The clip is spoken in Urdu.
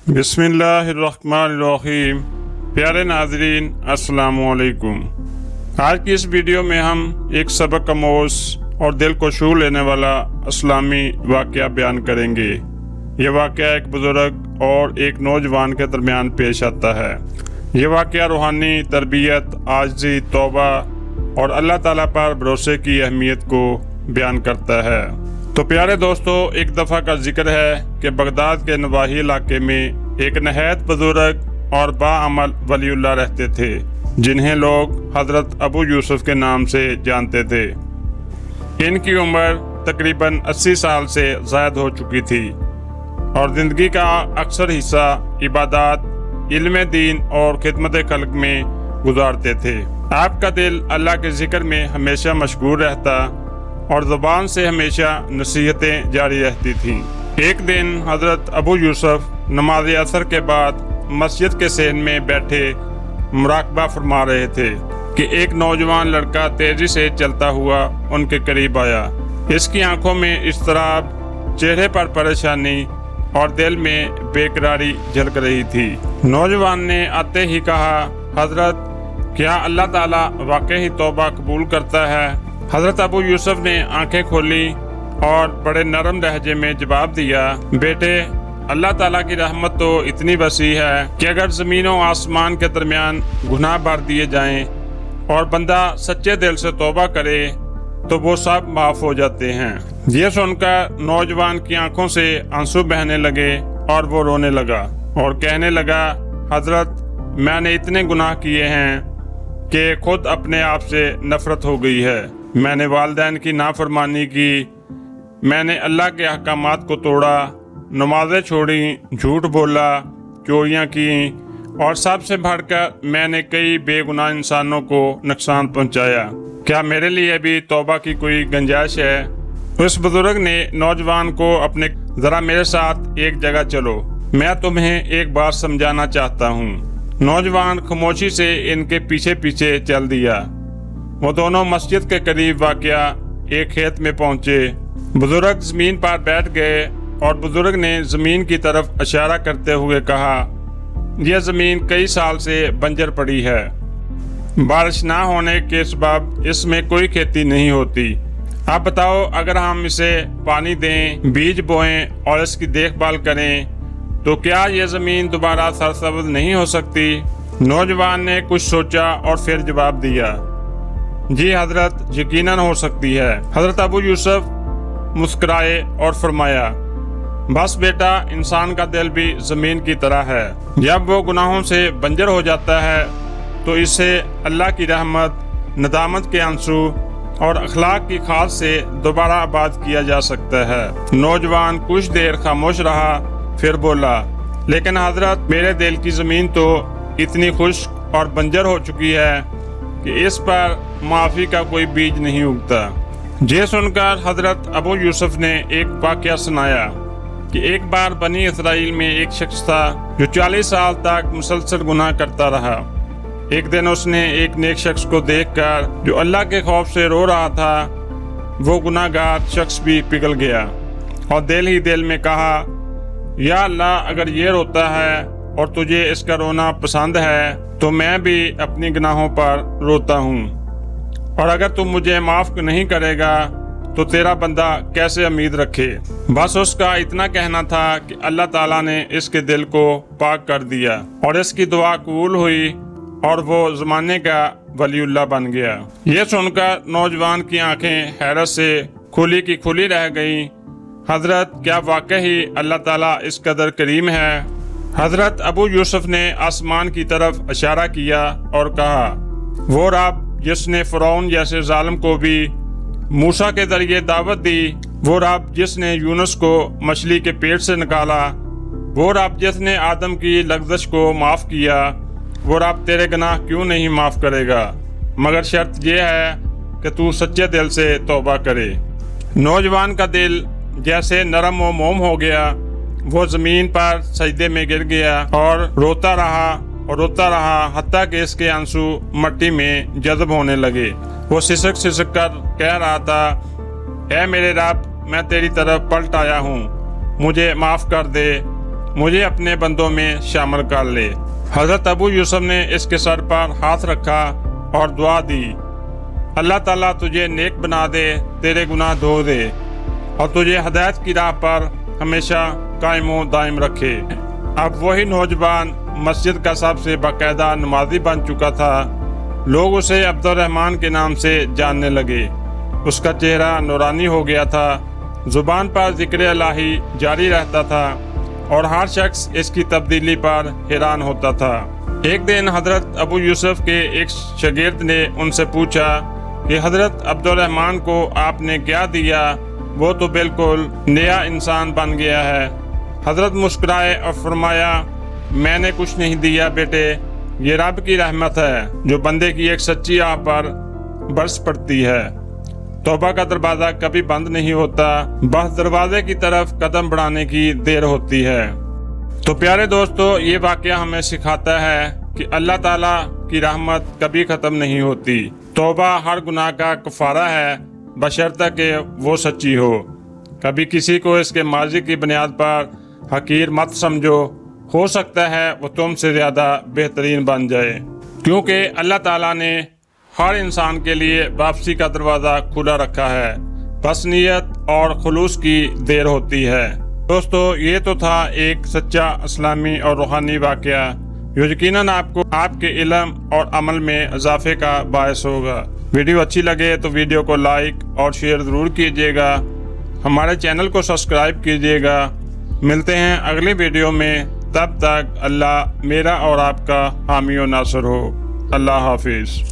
بسم اللہ الرحمن الرحیم۔ پیارے ناظرین السلام علیکم۔ آج کی اس ویڈیو میں ہم ایک سبق آموز اور دل کو چھو لینے والا اسلامی واقعہ بیان کریں گے۔ یہ واقعہ ایک بزرگ اور ایک نوجوان کے درمیان پیش آتا ہے۔ یہ واقعہ روحانی تربیت، عاجزی، توبہ اور اللہ تعالیٰ پر بھروسے کی اہمیت کو بیان کرتا ہے۔ تو پیارے دوستو، ایک دفعہ کا ذکر ہے کہ بغداد کے نواحی علاقے میں ایک نہایت بزرگ اور باعمل ولی اللہ رہتے تھے، جنہیں لوگ حضرت ابو یوسف کے نام سے جانتے تھے۔ ان کی عمر تقریباً 80 سال سے زائد ہو چکی تھی اور زندگی کا اکثر حصہ عبادات، علم دین اور خدمت خلق میں گزارتے تھے۔ آپ کا دل اللہ کے ذکر میں ہمیشہ مشغول رہتا اور زبان سے ہمیشہ نصیحتیں جاری رہتی تھیں۔ ایک دن حضرت ابو یوسف نماز عصر کے بعد مسجد کے صحن میں بیٹھے مراقبہ فرما رہے تھے کہ ایک نوجوان لڑکا تیزی سے چلتا ہوا ان کے قریب آیا۔ اس کی آنکھوں میں اضطراب، چہرے پر پریشانی اور دل میں بے قراری جھلک رہی تھی۔ نوجوان نے آتے ہی کہا، حضرت، کیا اللہ تعالیٰ واقعی توبہ قبول کرتا ہے؟ حضرت ابو یوسف نے آنکھیں کھولی اور بڑے نرم لہجے میں جواب دیا، بیٹے، اللہ تعالیٰ کی رحمت تو اتنی وسیع ہے کہ اگر زمین و آسمان کے درمیان گناہ بھر دیے جائیں اور بندہ سچے دل سے توبہ کرے تو وہ سب معاف ہو جاتے ہیں۔ یہ سن کر نوجوان کی آنکھوں سے آنسو بہنے لگے اور وہ رونے لگا اور کہنے لگا، حضرت، میں نے اتنے گناہ کیے ہیں کہ خود اپنے آپ سے نفرت ہو گئی ہے۔ میں نے والدین کی نافرمانی کی، میں نے اللہ کے احکامات کو توڑا، نمازیں چھوڑی، جھوٹ بولا، چوریاں کی اور سب سے بڑھ کر میں نے کئی بے گناہ انسانوں کو نقصان پہنچایا۔ کیا میرے لیے بھی توبہ کی کوئی گنجائش ہے؟ اس بزرگ نے نوجوان کو ذرا میرے ساتھ ایک جگہ چلو، میں تمہیں ایک بات سمجھانا چاہتا ہوں۔ نوجوان خاموشی سے ان کے پیچھے پیچھے چل دیا۔ وہ دونوں مسجد کے قریب واقع ایک کھیت میں پہنچے۔ بزرگ زمین پر بیٹھ گئے اور بزرگ نے زمین کی طرف اشارہ کرتے ہوئے کہا، یہ زمین کئی سال سے بنجر پڑی ہے، بارش نہ ہونے کے سبب اس میں کوئی کھیتی نہیں ہوتی۔ آپ بتاؤ، اگر ہم اسے پانی دیں، بیج بوئیں اور اس کی دیکھ بھال کریں تو کیا یہ زمین دوبارہ سرسبز نہیں ہو سکتی؟ نوجوان نے کچھ سوچا اور پھر جواب دیا، جی حضرت، یقیناً ہو سکتی ہے۔ حضرت ابو یوسف مسکرائے اور فرمایا، بس بیٹا، انسان کا دل بھی زمین کی طرح ہے، جب وہ گناہوں سے بنجر ہو جاتا ہے تو اسے اللہ کی رحمت، ندامت کے آنسو اور اخلاق کی کھاد سے دوبارہ آباد کیا جا سکتا ہے۔ نوجوان کچھ دیر خاموش رہا، پھر بولا، لیکن حضرت، میرے دل کی زمین تو اتنی خشک اور بنجر ہو چکی ہے کہ اس پر معافی کا کوئی بیج نہیں اگتا۔ یہ سن کر حضرت ابو یوسف نے ایک واقعہ سنایا کہ ایک بار بنی اسرائیل میں ایک شخص تھا جو 40 سال تک مسلسل گناہ کرتا رہا۔ ایک دن اس نے ایک نیک شخص کو دیکھ کر جو اللہ کے خوف سے رو رہا تھا، وہ گناہ گار شخص بھی پگھل گیا اور دل ہی دل میں کہا، یا اللہ، اگر یہ روتا ہے اور تجھے اس کا رونا پسند ہے تو میں بھی اپنی گناہوں پر روتا ہوں، اور اگر تم مجھے معاف نہیں کرے گا تو تیرا بندہ کیسے امید رکھے؟ بس اس کا اتنا کہنا تھا کہ اللہ تعالیٰ نے اس کے دل کو پاک کر دیا اور اس کی دعا قبول ہوئی اور وہ زمانے کا ولی اللہ بن گیا۔ یہ سن کر نوجوان کی آنکھیں حیرت سے کھلی کی کھلی رہ گئیں۔ حضرت، کیا واقعی اللہ تعالیٰ اس قدر کریم ہے؟ حضرت ابو یوسف نے آسمان کی طرف اشارہ کیا اور کہا، وہ رب جس نے فرعون جیسے ظالم کو بھی موسیٰ کے ذریعے دعوت دی، وہ رب جس نے یونس کو مچھلی کے پیٹ سے نکالا، وہ رب جس نے آدم کی لغزش کو معاف کیا، وہ رب تیرے گناہ کیوں نہیں معاف کرے گا، مگر شرط یہ ہے کہ تو سچے دل سے توبہ کرے۔ نوجوان کا دل جیسے نرم و موم ہو گیا، وہ زمین پر سجدے میں گر گیا اور روتا رہا حتیٰ کہ اس کے آنسو مٹی میں جذب ہونے لگے۔ وہ سسک کر کہہ رہا تھا، اے میرے رب، میں تیری طرف پلٹ آیا ہوں، مجھے معاف کر دے، مجھے اپنے بندوں میں شامل کر لے۔ حضرت ابو یوسف نے اس کے سر پر ہاتھ رکھا اور دعا دی، اللہ تعالیٰ تجھے نیک بنا دے، تیرے گناہ دھو دے اور تجھے ہدایت کی راہ پر ہمیشہ قائم و دائم رکھے۔ اب وہی نوجوان مسجد کا سب سے باقاعدہ نمازی بن چکا تھا۔ لوگ اسے عبد الرحمن کے نام سے جاننے لگے۔ اس کا چہرہ نورانی ہو گیا تھا، زبان پر ذکر الہی جاری رہتا تھا اور ہر شخص اس کی تبدیلی پر حیران ہوتا تھا۔ ایک دن حضرت ابو یوسف کے ایک شاگرد نے ان سے پوچھا کہ حضرت عبد الرحمن کو آپ نے کیا دیا؟ وہ تو بالکل نیا انسان بن گیا ہے۔ حضرت مسکرائے اور فرمایا، میں نے کچھ نہیں دیا بیٹے، یہ رب کی رحمت ہے جو بندے کی ایک سچی راہ پر برس پڑتی ہے۔ توبہ کا دروازہ کبھی بند نہیں ہوتا، بس دروازے کی طرف قدم بڑھانے کی دیر ہوتی ہے۔ تو پیارے دوستو، یہ واقعہ ہمیں سکھاتا ہے کہ اللہ تعالیٰ کی رحمت کبھی ختم نہیں ہوتی۔ توبہ ہر گناہ کا کفارہ ہے، بشرطہ کہ وہ سچی ہو۔ کبھی کسی کو اس کے ماضی کی بنیاد پر حقیر مت سمجھو، ہو سکتا ہے وہ تم سے زیادہ بہترین بن جائے، کیونکہ اللہ تعالیٰ نے ہر انسان کے لیے واپسی کا دروازہ کھلا رکھا ہے، بس نیت اور خلوص کی دیر ہوتی ہے۔ دوستو، یہ تو تھا ایک سچا اسلامی اور روحانی واقعہ جو یقیناً آپ کو آپ کے علم اور عمل میں اضافے کا باعث ہوگا۔ ویڈیو اچھی لگے تو ویڈیو کو لائک اور شیئر ضرور کیجیے گا، ہمارے چینل کو سبسکرائب کیجیے گا۔ ملتے ہیں اگلی ویڈیو میں، تب تک اللہ میرا اور آپ کا حامی و ناصر ہو۔ اللہ حافظ۔